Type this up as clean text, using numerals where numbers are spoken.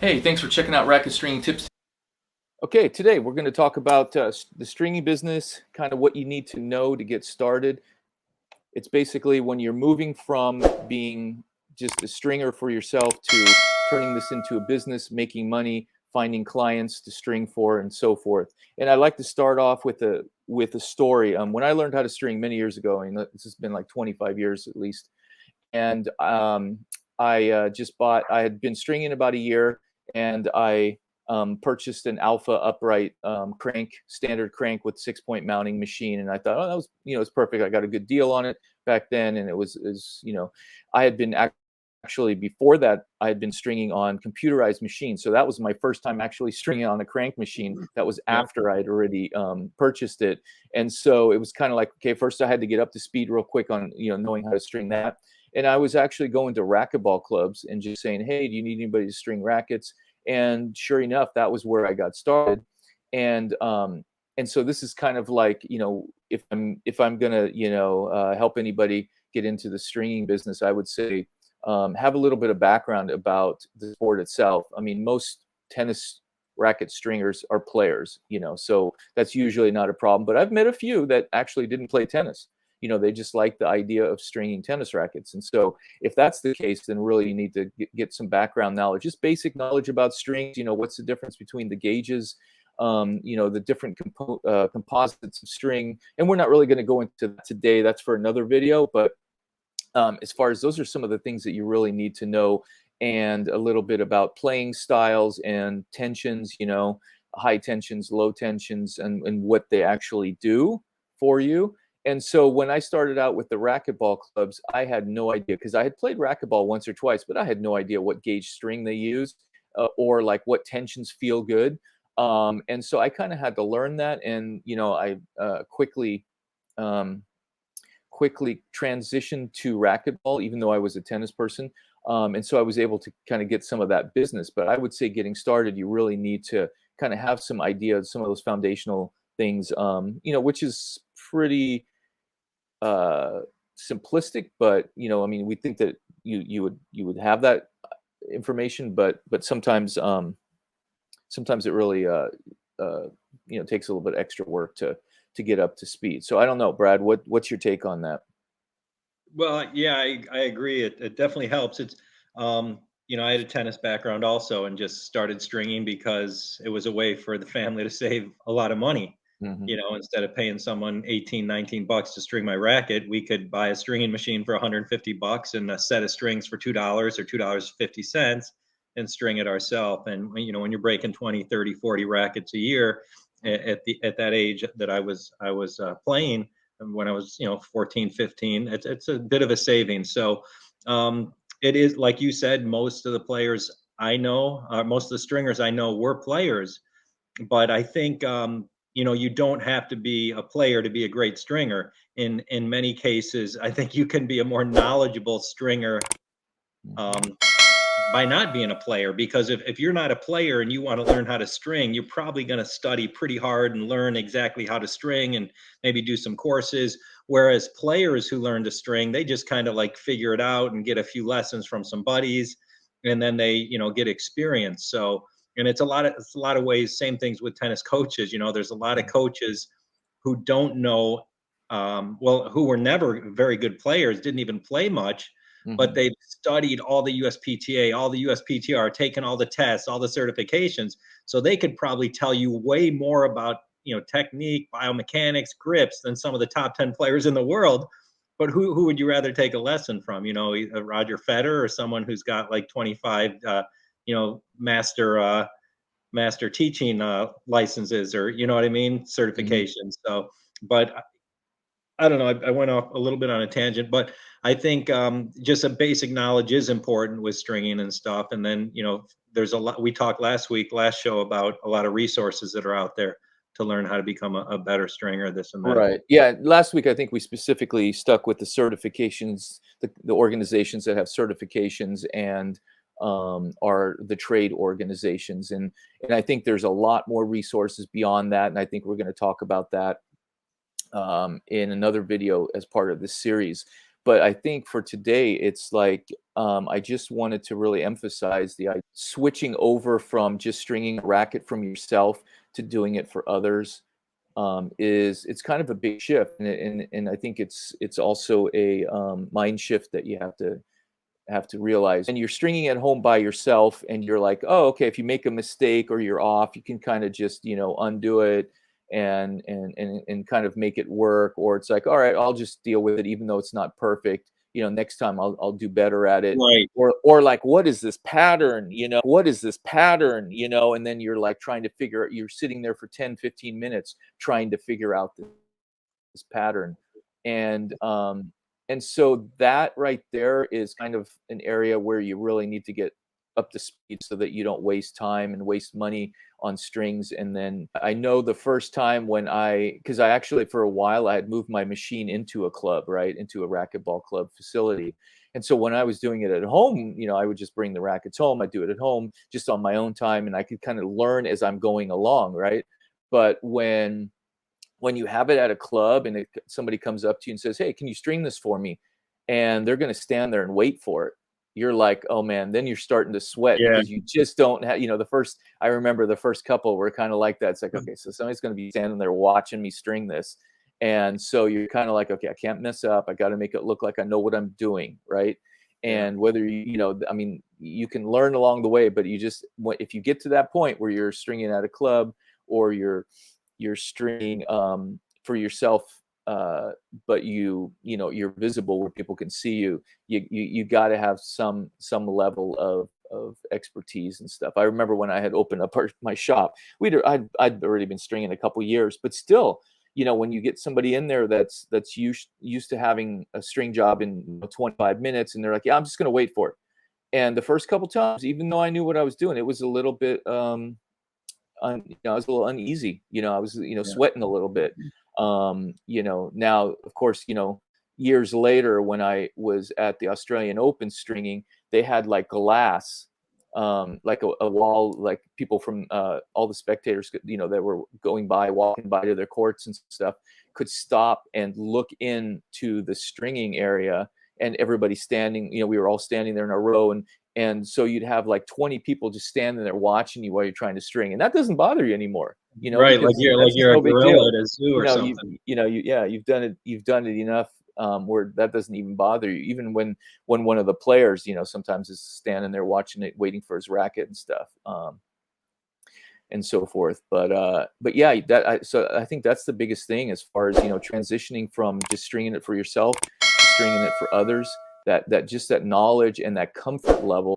Hey, thanks for checking out Racket Stringing Tips. Okay, today we're going to talk about the stringing business, kind of what you need to know to get started. It's basically when you're moving from being just a stringer for yourself to turning this into a business, making money, finding clients to string for, and so forth. And I like to start off with a story. When I learned how to string many years ago, and this has been like 25 years at least, and I had been stringing about a year, and I purchased an Alpha upright crank, standard crank with 6-point mounting machine, and I thought, oh, that was, it's perfect. I got a good deal on it back then, and it was I had been actually before that I had been stringing on computerized machines, so that was my first time actually stringing on a crank machine. That was Yeah. after I had already purchased it, and so it was kind of like, okay, first I had to get up to speed real quick on knowing how to string that. And I was actually going to racquetball clubs and just saying, hey, do you need anybody to string rackets? And sure enough, that was where I got started. And so this is kind of like, if I'm gonna help anybody get into the stringing business, I would say have a little bit of background about the sport itself. I mean, most tennis racket stringers are players, so that's usually not a problem. But I've met a few that actually didn't play tennis. They just like the idea of stringing tennis rackets. And so if that's the case, then really you need to get some background knowledge, just basic knowledge about strings. What's the difference between the gauges, the different composites of string. And we're not really going to go into that today. That's for another video. But as far as those are some of the things that you really need to know, and a little bit about playing styles and tensions, high tensions, low tensions, and what they actually do for you. And so when I started out with the racquetball clubs, I had no idea, because I had played racquetball once or twice, but I had no idea what gauge string they used, or like what tensions feel good. And so I kind of had to learn that. And, I um, quickly transitioned to racquetball, even though I was a tennis person. And so I was able to kind of get some of that business. But I would say getting started, you really need to kind of have some idea of some of those foundational things, which is pretty uh, simplistic. But I mean, we think that you would have that information, but sometimes it really takes a little bit extra work to get up to speed. So I don't know, Brad, what's your take on that? Well, yeah, I agree. It definitely helps. I had a tennis background also and just started stringing because it was a way for the family to save a lot of money. Hmm. Instead of paying someone 18, 19 bucks to string my racket, we could buy a stringing machine for 150 bucks and a set of strings for $2 or $2.50 and string it ourselves. And when you're breaking 20, 30, 40 rackets a year at that age that I was playing, when I was 14, 15, it's a bit of a savings. So it is, like you said, most of the players I know, most of the stringers I know were players, but I think you don't have to be a player to be a great stringer. In many cases, I think you can be a more knowledgeable stringer um, by not being a player, because if you're not a player and you want to learn how to string, you're probably going to study pretty hard and learn exactly how to string and maybe do some courses. Whereas players who learn to string, they just kind of like figure it out and get a few lessons from some buddies, and then they get experience. So, and it's a lot of ways. Same things with tennis coaches. There's a lot of coaches who don't know, well, who were never very good players, didn't even play much, but Hmm. they've studied all the USPTA, all the USPTR, taken all the tests, all the certifications. So they could probably tell you way more about, technique, biomechanics, grips than some of the top 10 players in the world. But who would you rather take a lesson from? Roger Federer, or someone who's got like 25, master teaching licenses, or what I mean, Hmm. certifications. So, but I don't know. I went off a little bit on a tangent, but I think just a basic knowledge is important with stringing and stuff. And then, there's a lot. We talked last show, about a lot of resources that are out there to learn how to become a better stringer, this and that. Right. Yeah. Last week, I think we specifically stuck with the certifications, the organizations that have certifications and are the trade organizations. And I think there's a lot more resources beyond that. And I think we're going to talk about that in another video as part of this series. But I think for today, it's like I just wanted to really emphasize the switching over from just stringing a racket from yourself to doing it for others. It's kind of a big shift, and I think it's also a mind shift that you have to realize. And you're stringing at home by yourself, and you're like, oh, okay, if you make a mistake or you're off, you can kind of just undo it and kind of make it work. Or it's like, all right, I'll just deal with it, even though it's not perfect. Next time I'll do better at it. Right. Or like, what is this pattern? What is this pattern? And then you're like trying to figure. You're sitting there for 10-15 minutes trying to figure out this pattern, and so that right there is kind of an area where you really need to get up to speed so that you don't waste time and waste money on strings. And then I know the first time when because I actually for a while I had moved my machine into a club, right, into a racquetball club facility. And so when I was doing it at home, I would just bring the rackets home. I'd do it at home just on my own time, and I could kind of learn as I'm going along, right? But when you have it at a club and somebody comes up to you and says, hey, can you string this for me? And they're going to stand there and wait for it. You're like, oh man, then you're starting to sweat because you just don't have, I remember the first couple were kind of like that. It's like, okay, so somebody's going to be standing there watching me string this. And so you're kind of like, okay, I can't mess up. I got to make it look like I know what I'm doing. Right. And whether you can learn along the way, but if you get to that point where you're stringing at a club or you're stringing for yourself, but you're visible where people can see you. You got to have some level of expertise and stuff. I remember when I had opened up my shop, I'd already been stringing a couple years, but still, when you get somebody in there that's used to having a string job in 25 minutes, and they're like, yeah, I'm just going to wait for it. And the first couple times, even though I knew what I was doing, it was a little bit I was a little uneasy. I was sweating a little bit. Now of course, years later when I was at the Australian Open stringing, they had like glass, like a wall, like people from all the spectators that were walking by to their courts and stuff could stop and look into the stringing area, and everybody standing, we were all standing there in a row, and so you'd have like 20 people just standing there watching you while you're trying to string, and that doesn't bother you anymore. Right, like you're a gorilla at a zoo or something. You've done it enough where that doesn't even bother you. Even when one of the players, sometimes is standing there watching it, waiting for his racket and stuff, and so forth. But yeah, so I think that's the biggest thing as far as transitioning from just stringing it for yourself to stringing it for others. That just that knowledge and that comfort level